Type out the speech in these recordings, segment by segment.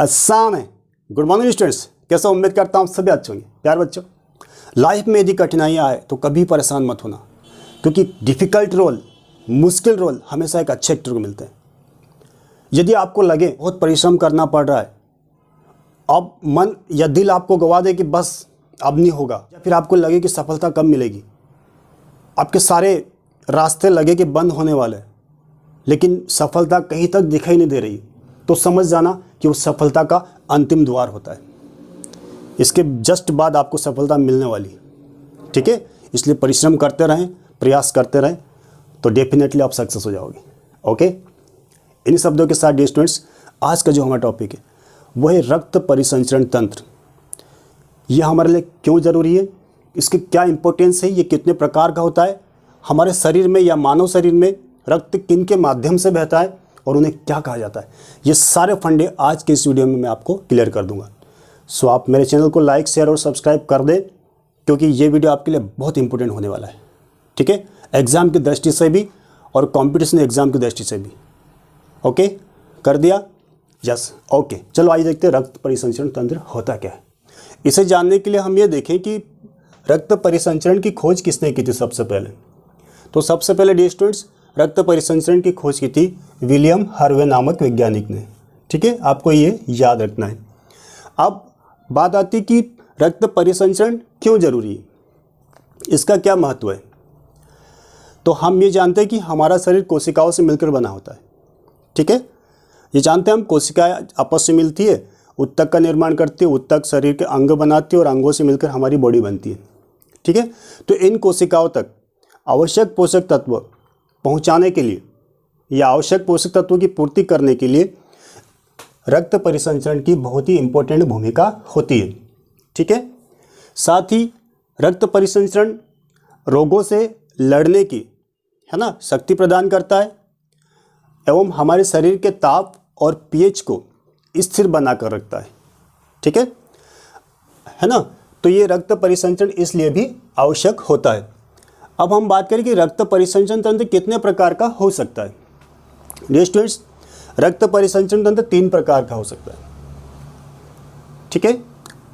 अस्सलाम है। Good morning students, कैसा उम्मीद करता हूँ सभी अच्छे होंगे। प्यार बच्चों, लाइफ में यदि कठिनाइयाँ आए तो कभी परेशान मत होना, क्योंकि डिफ़िकल्ट रोल, मुश्किल रोल हमेशा एक अच्छे एक्टर को मिलते हैं। यदि आपको लगे बहुत परिश्रम करना पड़ रहा है, अब मन या दिल आपको गवा दे कि बस अब नहीं होगा, या फिर आपको लगे कि सफलता कब मिलेगी, आपके सारे रास्ते लगे कि बंद होने वाले हैं, लेकिन सफलता कहीं तक दिखाई नहीं दे रही, तो समझ जाना कि वो सफलता का अंतिम द्वार होता है। इसके जस्ट बाद आपको सफलता मिलने वाली है। ठीक है, इसलिए परिश्रम करते रहें, प्रयास करते रहें, तो डेफिनेटली आप सक्सेस हो जाओगे। ओके, इन शब्दों के साथ डियर स्टूडेंट्स, आज का जो हमारा टॉपिक है वो है रक्त परिसंचरण तंत्र। यह हमारे लिए क्यों ज़रूरी है, इसके क्या इंपॉर्टेंस है, ये कितने प्रकार का होता है, हमारे शरीर में या मानव शरीर में रक्त किन के माध्यम से बहता है और उन्हें क्या कहा जाता है, ये सारे फंडे आज के इस वीडियो में मैं आपको क्लियर कर दूंगा। सो आप मेरे चैनल को लाइक, शेयर और सब्सक्राइब कर दें, क्योंकि ये वीडियो आपके लिए बहुत इंपॉर्टेंट होने वाला है। ठीक है, एग्ज़ाम की दृष्टि से भी और कॉम्पिटिशन एग्ज़ाम की दृष्टि से भी। ओके, कर दिया? Yes, okay. चलो आइए देखते हैं रक्त परिसंचरण तंत्र होता क्या है। इसे जानने के लिए हम ये देखें कि रक्त परिसंचरण की खोज किसने की थी। सबसे पहले डियर स्टूडेंट्स, रक्त परिसंचरण की खोज की थी विलियम हार्वे नामक वैज्ञानिक ने। ठीक है, आपको ये याद रखना है। अब बात आती कि रक्त परिसंचरण क्यों जरूरी है, इसका क्या महत्व है। तो हम ये जानते हैं कि हमारा शरीर कोशिकाओं से मिलकर बना होता है। ठीक है, ये जानते हैं हम, कोशिकाएं आपस में मिलती है, उत्तक का निर्माण करती है, उत्तक शरीर के अंग बनाती है और अंगों से मिलकर हमारी बॉडी बनती है। ठीक है, तो इन कोशिकाओं तक आवश्यक पोषक तत्व पहुंचाने के लिए या आवश्यक पोषक तत्वों की पूर्ति करने के लिए रक्त परिसंचरण की बहुत ही इंपॉर्टेंट भूमिका होती है। ठीक है, साथ ही रक्त परिसंचरण रोगों से लड़ने की शक्ति प्रदान करता है एवं हमारे शरीर के ताप और पीएच को स्थिर बनाकर रखता है। ठीक है ना, तो ये रक्त परिसंचरण इसलिए भी आवश्यक होता है। अब हम बात करें कि रक्त परिसंचरण तंत्र कितने प्रकार का हो सकता है। डियर स्टूडेंट्स, रक्त परिसंचरण तंत्र 3 प्रकार का हो सकता है। ठीक है,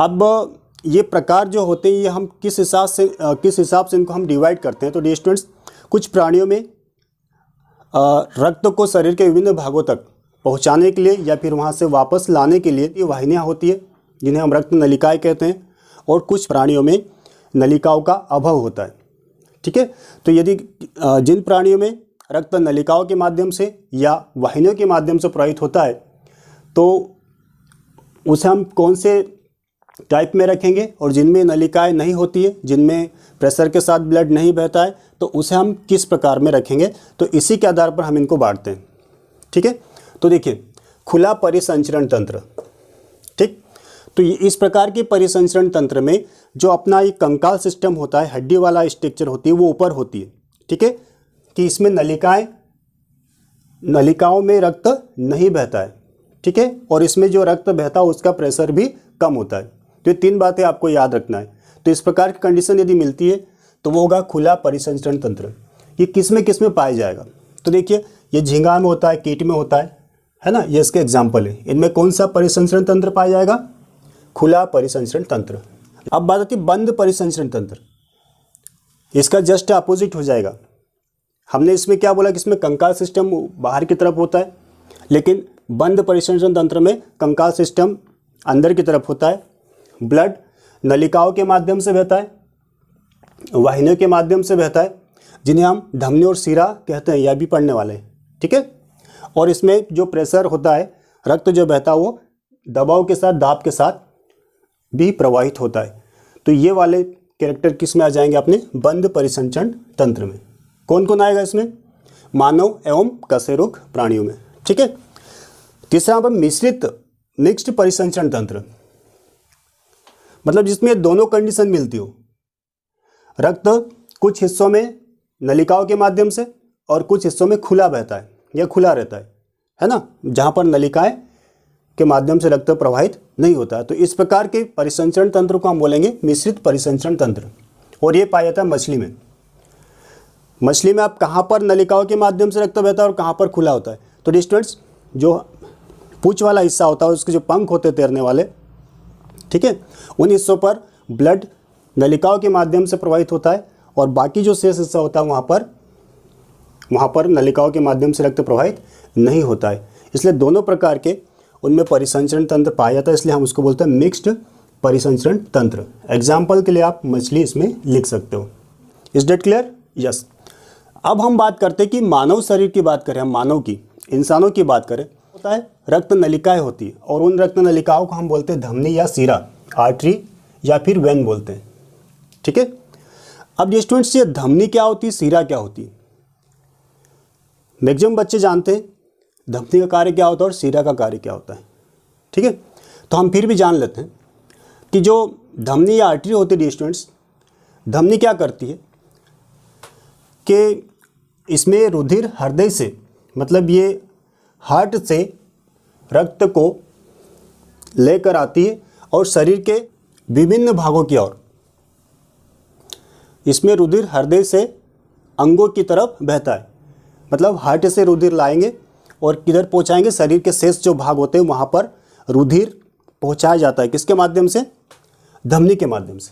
अब ये प्रकार जो होते हैं ये हम किस हिसाब से इनको हम डिवाइड करते हैं। तो डियर स्टूडेंट्स, कुछ प्राणियों में रक्त को शरीर के विभिन्न भागों तक पहुंचाने के लिए या फिर वहां से वापस लाने के लिए ये वाहिनियां होती है, जिन्हें हम रक्त नलिकाएं कहते हैं, और कुछ प्राणियों में नलिकाओं का अभाव होता है। ठीक है, तो यदि जिन प्राणियों में रक्त नलिकाओं के माध्यम से या वाहिनियों के माध्यम से प्रवाहित होता है, तो उसे हम कौन से टाइप में रखेंगे, और जिनमें नलिकाएं नहीं होती है, जिनमें प्रेशर के साथ ब्लड नहीं बहता है, तो उसे हम किस प्रकार में रखेंगे, तो इसी के आधार पर हम इनको बांटते हैं। ठीक है, तो देखिए, खुला परिसंचरण तंत्र। ठीक, तो इस प्रकार के परिसंचरण तंत्र में जो अपना एक कंकाल सिस्टम होता है, हड्डी वाला स्ट्रक्चर होती है, वो ऊपर होती है। ठीक है, कि इसमें नलिकाओं में रक्त नहीं बहता है। ठीक है, और इसमें जो रक्त बहता है उसका प्रेशर भी कम होता है। तो ये 3 बातें आपको याद रखना है। तो इस प्रकार की कंडीशन यदि मिलती है तो वो होगा खुला परिसंचरण तंत्र। ये किस में पाया जाएगा, तो देखिए, ये झींगा में होता है, कीट में होता है ना, ये इसके एग्जाम्पल है। इनमें कौन सा परिसंचरण तंत्र पाया जाएगा? खुला परिसंचरण तंत्र। अब बात आती है बंद परिसंचरण तंत्र। इसका जस्ट अपोजिट हो जाएगा। हमने इसमें क्या बोला कि इसमें कंकाल सिस्टम बाहर की तरफ होता है, लेकिन बंद परिसंचरण तंत्र में कंकाल सिस्टम अंदर की तरफ होता है। ब्लड नलिकाओं के माध्यम से बहता है, वाहिनियों के माध्यम से बहता है, जिन्हें हम धमनी और शिरा कहते हैं, यह भी पढ़ने वाले हैं। ठीक है, और इसमें जो प्रेशर होता है, रक्त जो बहता है, वो दबाव के साथ, दाब के साथ भी प्रवाहित होता है। तो ये वाले कैरेक्टर किस में आ जाएंगे अपने बंद परिसंचरण तंत्र में। कौन कौन आएगा इसमें? मानव एवं कशेरुक प्राणियों में। ठीक है, तीसरा पर मिक्स्ड परिसंचरण तंत्र, मतलब जिसमें दोनों कंडीशन मिलती हो। रक्त कुछ हिस्सों में नलिकाओं के माध्यम से और कुछ हिस्सों में खुला बहता है या खुला रहता है ना, जहां पर नलिकाएं के माध्यम से रक्त प्रवाहित नहीं होता है। तो इस प्रकार के परिसंचरण तंत्र को हम बोलेंगे मिश्रित परिसंचरण तंत्र, और ये पाया जाता है मछली में। मछली में आप कहाँ पर नलिकाओं के माध्यम से रक्त बहता है और कहाँ पर खुला होता है। तो स्टूडेंट्स, जो पूंछ वाला हिस्सा होता है, उसके जो पंख होते हैं तैरने वाले, ठीक है, उन हिस्सों पर ब्लड नलिकाओं के माध्यम से प्रवाहित होता है, और बाकी जो शेष हिस्सा होता है वहाँ पर नलिकाओं के माध्यम से रक्त प्रवाहित नहीं होता है। इसलिए दोनों प्रकार के उनमें परिसंचरण तंत्र पाया जाता है, इसलिए हम उसको बोलते हैं मिक्स्ड परिसंचरण तंत्र। एग्जाम्पल के लिए आप मछली इसमें लिख सकते हो। Is that clear? यस। अब हम बात करते हैं कि मानव शरीर की बात करें, हम मानव की, इंसानों की बात करें, होता है रक्त नलिकाएं होती है, और उन रक्त नलिकाओं को हम बोलते हैं धमनी या सीरा, आर्टरी या फिर वेन बोलते हैं, ठीक है। अब ये स्टूडेंट्स, ये धमनी क्या होती है, सीरा क्या होती है? मैक्सिमम बच्चे जानते हैं धमनी का कार्य क्या होता है और सीरा का कार्य क्या होता है, ठीक है। तो हम फिर भी जान लेते हैं कि जो धमनी या आर्टरी होती है स्टूडेंट्स, धमनी क्या करती है कि इसमें रुधिर हृदय से, मतलब ये हार्ट से रक्त को लेकर आती है और शरीर के विभिन्न भागों की ओर। इसमें रुधिर हृदय से अंगों की तरफ बहता है, मतलब हार्ट से रुधिर लाएंगे और किधर पहुंचाएंगे, शरीर के शेष जो भाग होते हैं वहाँ पर रुधिर पहुंचाया जाता है। किसके माध्यम से? धमनी के माध्यम से,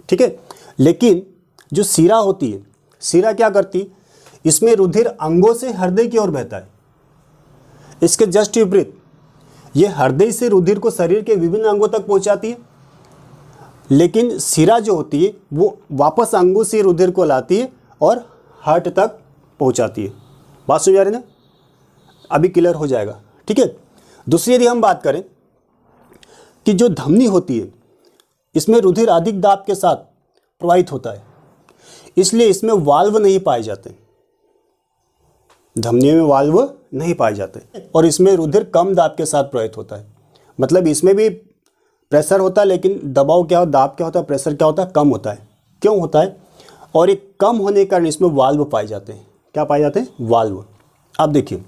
ठीक है। लेकिन जो सीरा होती है, सीरा क्या करती है, इसमें रुधिर अंगों से हृदय की ओर बहता है। इसके जस्ट विपरीत ये हृदय से रुधिर को शरीर के विभिन्न अंगों तक पहुंचाती है, लेकिन सीरा जो होती है वो वापस अंगों से रुधिर को लाती है और हार्ट तक पहुंचाती है। बात समझ आ रही ना? अभी क्लियर हो जाएगा, ठीक है। दूसरी यदि हम बात करें कि जो धमनी होती है, इसमें रुधिर अधिक दाब के साथ प्रवाहित होता है, इसलिए इसमें वाल्व नहीं पाए जाते, धमनियों में वाल्व नहीं पाए जाते, और इसमें रुधिर कम दाब के साथ प्रवाहित होता है। मतलब इसमें भी प्रेशर होता है, लेकिन दबाव क्या होता है, दाब क्या होता है, प्रेशर क्या होता है, कम होता है। क्यों होता है? और एक कम होने के कारण इसमें वाल्व पाए जाते हैं। क्या पाए जाते हैं? वाल्व। अब देखिए,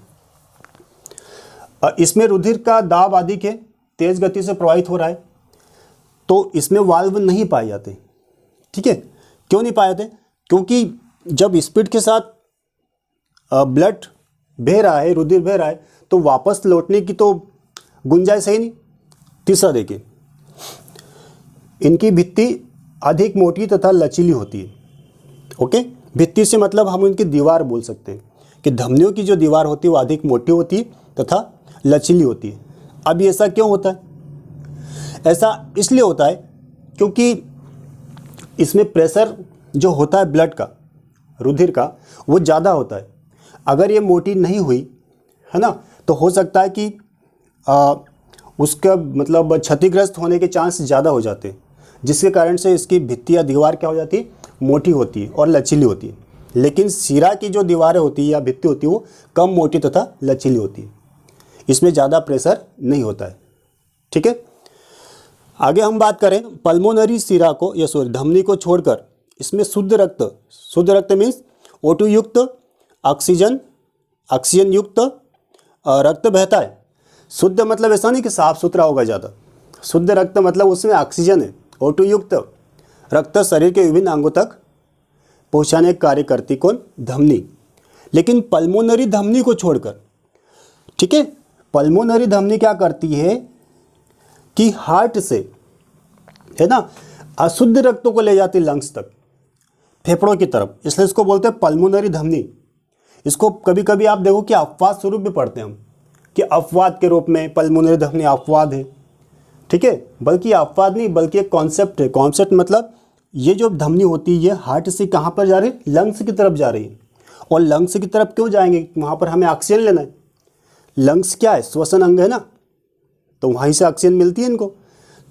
इसमें रुधिर का दाब अधिक है, तेज गति से प्रवाहित हो रहा है, तो इसमें वाल्व नहीं पाए जाते, ठीक है। क्यों नहीं पाए जाते? क्योंकि जब स्पीड के साथ ब्लड बह रहा है, रुधिर बह रहा है, तो वापस लौटने की तो गुंजाइश है ही नहीं। तीसरा देखिए, इनकी भित्ति अधिक मोटी तथा लचीली होती है। ओके, भित्ति से मतलब हम इनकी दीवार बोल सकते हैं कि धमनियों की जो दीवार होती है वो अधिक मोटी होती है तथा लचीली होती है। अब ऐसा क्यों होता है? ऐसा इसलिए होता है क्योंकि इसमें प्रेशर जो होता है ब्लड का, रुधिर का, वो ज़्यादा होता है। अगर ये मोटी नहीं हुई है ना, तो हो सकता है कि उसका मतलब क्षतिग्रस्त होने के चांस ज़्यादा हो जाते हैं, जिसके कारण से इसकी भित्ति या दीवार क्या हो जाती है, मोटी होती है और लचीली होती है। लेकिन सीरा की जो दीवारें होती है या भित्ति होती है वो कम मोटी तथा लचीली होती है, इसमें ज़्यादा प्रेशर नहीं होता है, ठीक है। आगे हम बात करें पल्मोनरी सीरा को या सॉरी धमनी को छोड़कर इसमें शुद्ध रक्त मीन्स O2 युक्त ऑक्सीजन युक्त रक्त बहता है। शुद्ध मतलब ऐसा नहीं कि साफ सुथरा होगा ज़्यादा, शुद्ध रक्त मतलब उसमें ऑक्सीजन है, O2 युक्त रक्त शरीर के विभिन्न अंगों तक पहुंचाने का कार्य करती कौन? धमनी। लेकिन पल्मोनरी धमनी को छोड़कर, ठीक है, पल्मोनरी धमनी क्या करती है कि हार्ट से, है ना, अशुद्ध रक्त को ले जाती लंग्स तक, फेफड़ों की तरफ, इसलिए इसको बोलते हैं पल्मोनरी धमनी। इसको कभी कभी आप देखो कि अपवाद स्वरूप भी पढ़ते हैं हम, कि अपवाद के रूप में पल्मोनरी धमनी अपवाद है, ठीक है। बल्कि अपवाद नहीं, बल्कि एक कॉन्सेप्ट है। कॉन्सेप्ट मतलब ये जो धमनी होती है ये हार्ट से कहाँ पर जा रही है? लंग्स की तरफ जा रही है। और लंग्स की तरफ क्यों जाएंगे? वहाँ पर हमें ऑक्सीजन लेना है। लंग्स क्या है? श्वसन अंग है ना, तो वहीं से ऑक्सीजन मिलती है इनको।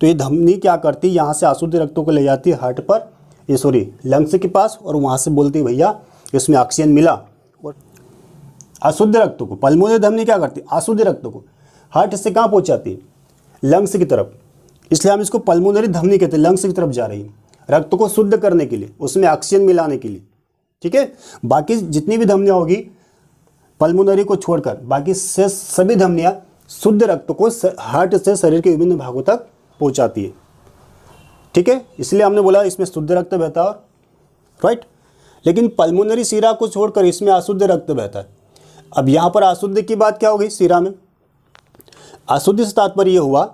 तो ये धमनी क्या करती है, यहाँ से अशुद्ध रक्तों को ले जाती है हार्ट पर, ये सॉरी लंग्स के पास, और वहाँ से बोलती है भैया इसमें ऑक्सीजन मिला। और अशुद्ध रक्तों को पल्मोनरी धमनी क्या करती है? अशुद्ध रक्तों को हार्ट से कहाँ पहुँचाती है? लंग्स की तरफ। इसलिए हम इसको पल्मोनरी धमनी कहते हैं, लंग्स की तरफ जा रही है रक्त को शुद्ध करने के लिए, उसमें ऑक्सीजन मिलाने के लिए, ठीक है। बाकी जितनी भी धमनियाँ होगी पल्मोनरी को छोड़कर, बाकी से सभी धमनियाँ शुद्ध रक्त को हार्ट से शरीर के विभिन्न भागों तक पहुंचाती है, ठीक है। इसलिए हमने बोला इसमें शुद्ध रक्त बहता है, राइट। लेकिन पल्मोनरी सीरा को छोड़कर इसमें अशुद्ध रक्त बहता है। अब यहाँ पर अशुद्ध की बात क्या हो गई? सीरा में अशुद्ध से तात्पर्य ये हुआ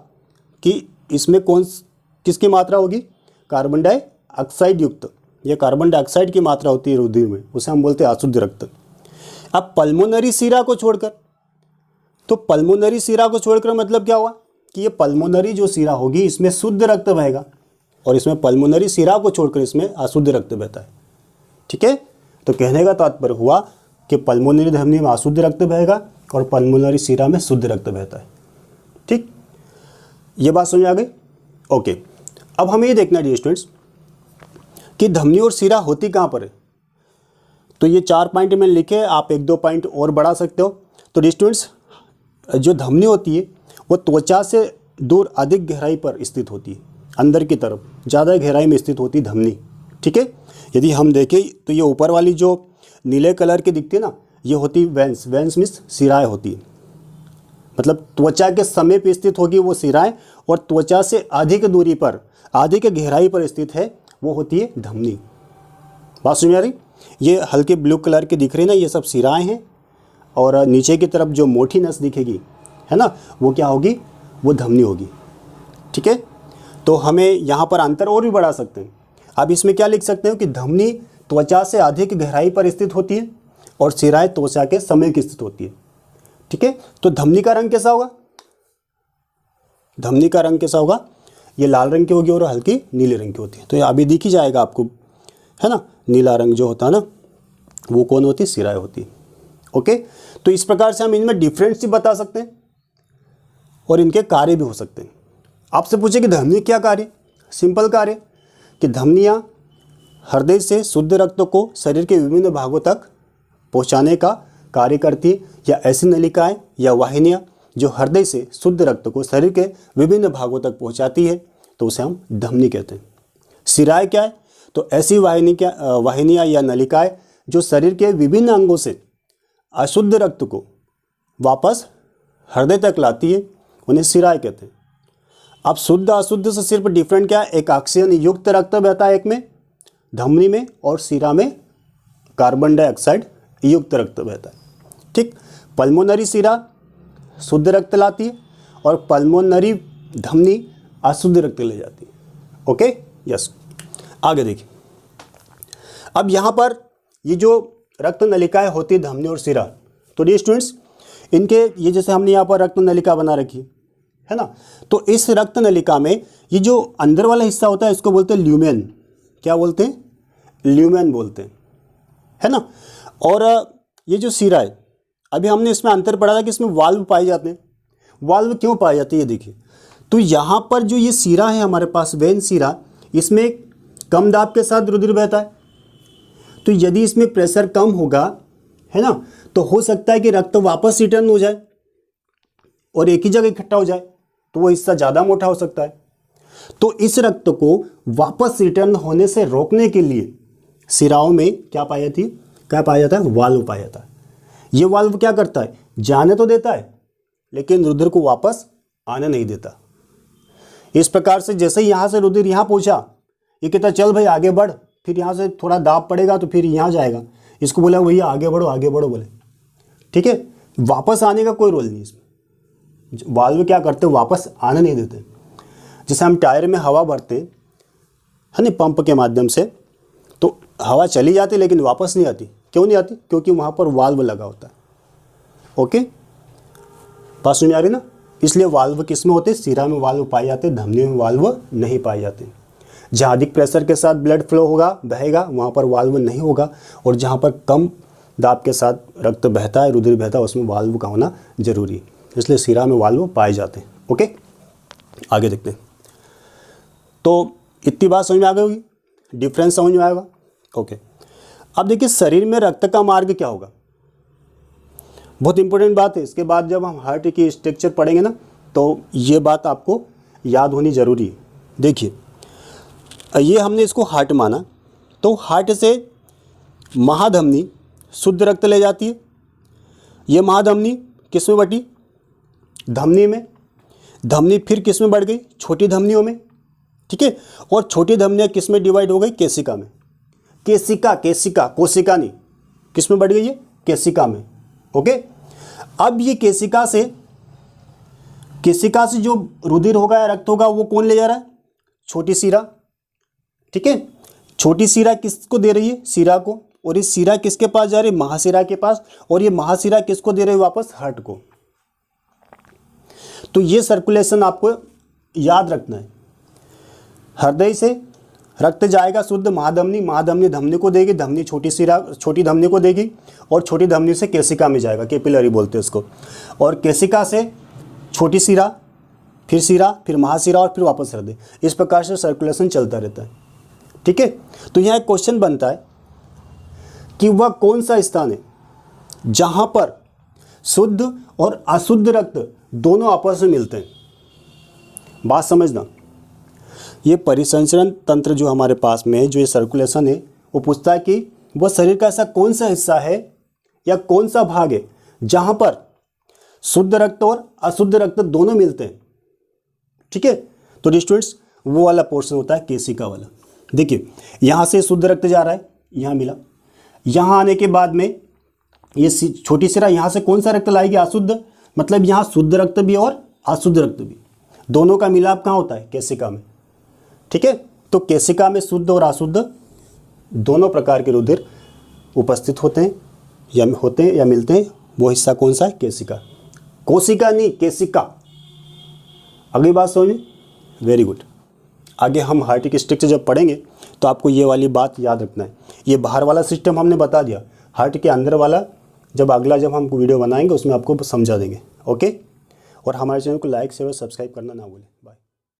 कि इसमें किसकी मात्रा होगी, कार्बन डाइऑक्साइड युक्त, ये कार्बन डाइऑक्साइड की मात्रा होती है रुधिर में, उसे हम बोलते हैं अशुद्ध रक्त। अब पल्मोनरी सीरा को छोड़कर, तो पल्मोनरी सीरा को छोड़कर मतलब क्या हुआ कि ये पल्मोनरी जो सीरा होगी इसमें शुद्ध रक्त बहेगा, और इसमें पल्मोनरी सीरा को छोड़कर इसमें अशुद्ध रक्त बहता है। ठीक है, तो कहने का तात्पर्य हुआ कि पल्मोनरी धमनी में अशुद्ध रक्त बहेगा और पल्मोनरी सीरा में शुद्ध रक्त बहता है। ठीक, ये बात समझ आ गई। ओके, अब हमें ये देखना है डियर स्टूडेंट्स कि धमनी और सीरा होती कहाँ पर है। तो ये 4 पॉइंट में लिखे, आप 1-2 पॉइंट और बढ़ा सकते हो। तो डियर स्टूडेंट्स, जो धमनी होती है वो त्वचा से दूर अधिक गहराई पर स्थित होती है, अंदर की तरफ ज़्यादा गहराई में स्थित होती है धमनी। ठीक है, यदि हम देखें तो ये ऊपर वाली जो नीले कलर की दिखती है ना, ये होती वेंस, वेंस मीन्स सिराएँ होती है, मतलब त्वचा के समीप स्थित होगी वो सिराएँ, और त्वचा से अधिक दूरी पर, अधिक गहराई पर स्थित है वो होती है धमनी। बात समझ आ रही। ये हल्के ब्लू कलर की दिख रही ना, ये सब सिराएँ हैं, और नीचे की तरफ जो मोटी नस दिखेगी है ना, वो क्या होगी, वो धमनी होगी। ठीक है, तो हमें यहाँ पर अंतर और भी बढ़ा सकते हैं। अब इसमें क्या लिख सकते हो कि धमनी त्वचा से अधिक गहराई पर स्थित होती है और सिराएँ त्वचा के समीप स्थित होती है। ठीक है, तो धमनी का रंग कैसा होगा, धमनी का रंग कैसा होगा, ये लाल रंग की होगी और हल्की नीले रंग की होती है। तो ये अभी दिख ही जाएगा आपको, है ना, नीला रंग जो होता है ना वो कौन होती है, सिराएँ होती है। ओके, तो इस प्रकार से हम इनमें डिफरेंस भी बता सकते हैं और इनके कार्य भी हो सकते हैं। आपसे पूछे कि धमनी क्या कार्य, सिंपल कार्य कि धमनियाँ हृदय से शुद्ध रक्त को शरीर के विभिन्न भागों तक पहुंचाने का कार्य करती है, या ऐसी नलिकाएं या वाहिनियां जो हृदय से शुद्ध रक्त को शरीर के विभिन्न भागों तक पहुंचाती है, तो उसे हम धमनी कहते हैं। सिराएँ क्या है, तो ऐसी वाहिनियां या नलिकाएं जो शरीर के विभिन्न अंगों से अशुद्ध रक्त को वापस हृदय तक लाती है, उन्हें सिराएँ कहते हैं। अब शुद्ध अशुद्ध से सिर्फ डिफरेंट क्या है, एक ऑक्सीजन युक्त रक्त बहता है एक में धमनी में, और सिरा में कार्बन डाइऑक्साइड युक्त रक्त बहता है। ठीक, पल्मोनरी सिरा शुद्ध रक्त लाती है और पल्मोनरी धमनी अशुद्ध रक्त ले जाती है। ओके, यस, आगे देखिए। अब यहाँ पर ये जो रक्त नलिकाएं होती है धमनी और सिरा, तो डियर स्टूडेंट्स इनके ये जैसे हमने यहाँ पर रक्त नलिका बना रखी है ना, तो इस रक्त नलिका में ये जो अंदर वाला हिस्सा होता है इसको बोलते हैं ल्यूमेन। क्या बोलते हैं, ल्यूमेन बोलते हैं, है ना। और ये जो सिरा है, अभी हमने इसमें अंतर पढ़ा था कि इसमें वाल्व पाए जाते हैं। वाल्व क्यों पाए जाते हैं ये देखिए, तो यहाँ पर जो ये सिरा है हमारे पास वेन सिरा, इसमें कम दाब के साथ रुधिर बहता है। तो यदि इसमें प्रेशर कम होगा, है ना, तो हो सकता है कि रक्त वापस रिटर्न हो जाए और एक ही जगह इकट्ठा हो जाए, तो वो हिस्सा ज़्यादा मोटा हो सकता है। तो इस रक्त को वापस रिटर्न होने से रोकने के लिए सिराओं में क्या पाया जाता है, वाल्व पाया जाता है। ये वाल्व क्या करता है, जाने तो देता है लेकिन रुधिर को वापस आने नहीं देता। इस प्रकार से जैसे ही यहाँ से रुधिर यहाँ पहुँचा, ये कहता चल भाई आगे बढ़, फिर यहाँ से थोड़ा दाब पड़ेगा तो फिर यहाँ जाएगा, इसको बोला भैया आगे बढ़ो बोले। ठीक है, वापस आने का कोई रोल नहीं इसमें। वाल्व क्या करते, वापस आने नहीं देते। जैसे हम टायर में हवा भरते है ना पंप के माध्यम से, तो हवा चली जाती लेकिन वापस नहीं आती। क्यों नहीं आती, क्योंकि वहाँ पर वाल्व लगा होता है। ओके, बात समझ आ रही ना। इसलिए वाल्व किस में होते हैं, सिरा में वाल्व पाए जाते हैं, धमनी में वाल्व नहीं पाए जाते। जहाँ अधिक प्रेशर के साथ ब्लड फ्लो होगा, बहेगा, वहाँ पर वाल्व नहीं होगा, और जहाँ पर कम दाब के साथ रक्त बहता है, रुधिर बहता है, उसमें वाल्व का होना जरूरी है। इसलिए सिरा में वाल्व पाए जाते हैं। ओके, आगे देखते हैं। तो इतनी बात समझ में आ गई होगी, डिफरेंस समझ में आएगा। ओके, अब देखिए शरीर में रक्त का मार्ग क्या होगा, बहुत इंपॉर्टेंट बात है। इसके बाद जब हम हार्ट की स्ट्रक्चर पढ़ेंगे ना, तो ये बात आपको याद होनी जरूरी है। देखिए, ये हमने इसको हार्ट माना, तो हार्ट से महाधमनी शुद्ध रक्त ले जाती है। ये महाधमनी किस में बटी, धमनी में। धमनी फिर किस में बढ़ गई, छोटी धमनियों में। ठीक है, और छोटी धमनियाँ किस में डिवाइड हो गई, केशिका में। कोशिका नहीं, किस में बढ़ गई है, केशिका में। ओके, अब ये केशिका से केशिका से जो रुधिर होगा या रक्त होगा वो कौन ले जा रहा है? छोटी शिरा। ठीक है, छोटी शिरा किसको दे रही है? शिरा को। और ये शिरा किसके पास जा रही है? महाशिरा के पास। और ये महाशिरा किसको दे रही है वापस? हार्ट को। तो ये सर्कुलेशन आपको याद रखना है। हृदय से रक्त जाएगा शुद्ध महाधमनी, महाधमनी धमनी को देगी, धमनी छोटी शिरा छोटी धमनी को देगी, और छोटी धमनी से केशिका में जाएगा, कैपिलरी बोलते हैं उसको। और केशिका से छोटी शिरा, फिर महाशिरा और फिर वापस हृदय। इस प्रकार से सर्कुलेशन चलता रहता है। ठीक है, तो यहाँ एक क्वेश्चन बनता है कि वह कौन सा स्थान है जहाँ पर शुद्ध और अशुद्ध रक्त दोनों आपस में मिलते हैं। बात समझना, ये परिसंचरण तंत्र जो हमारे पास में है, जो ये सर्कुलेशन है, वो पूछता है कि वह शरीर का ऐसा कौन सा हिस्सा है या कौन सा भाग है जहाँ पर शुद्ध रक्त और अशुद्ध रक्त दोनों मिलते हैं। ठीक है, तो स्टूडेंट्स वो वाला पोर्शन होता है केशिका वाला। देखिए, यहाँ से शुद्ध रक्त जा रहा है, यहाँ मिला, यहाँ आने के बाद में ये छोटी शिरा यहाँ से कौन सा रक्त लाएगी? अशुद्ध। मतलब यहाँ शुद्ध रक्त भी और अशुद्ध रक्त भी, दोनों का मिलाप कहाँ होता है? केशिका में। ठीक है, तो केशिका में शुद्ध और अशुद्ध दोनों प्रकार के रुधिर उपस्थित होते हैं या मिलते हैं। वो हिस्सा कौन सा है? केशिका। कोशिका नहीं, केशिका। अगली बात समझिए, वेरी गुड। आगे हम हार्ट स्ट्रक्चर जब पढ़ेंगे तो आपको ये वाली बात याद रखना है। ये बाहर वाला सिस्टम हमने बता दिया, हार्ट के अंदर वाला जब हम वीडियो बनाएंगे उसमें आपको समझा देंगे। ओके, और हमारे चैनल को लाइक शेयर और सब्सक्राइब करना ना भूलें।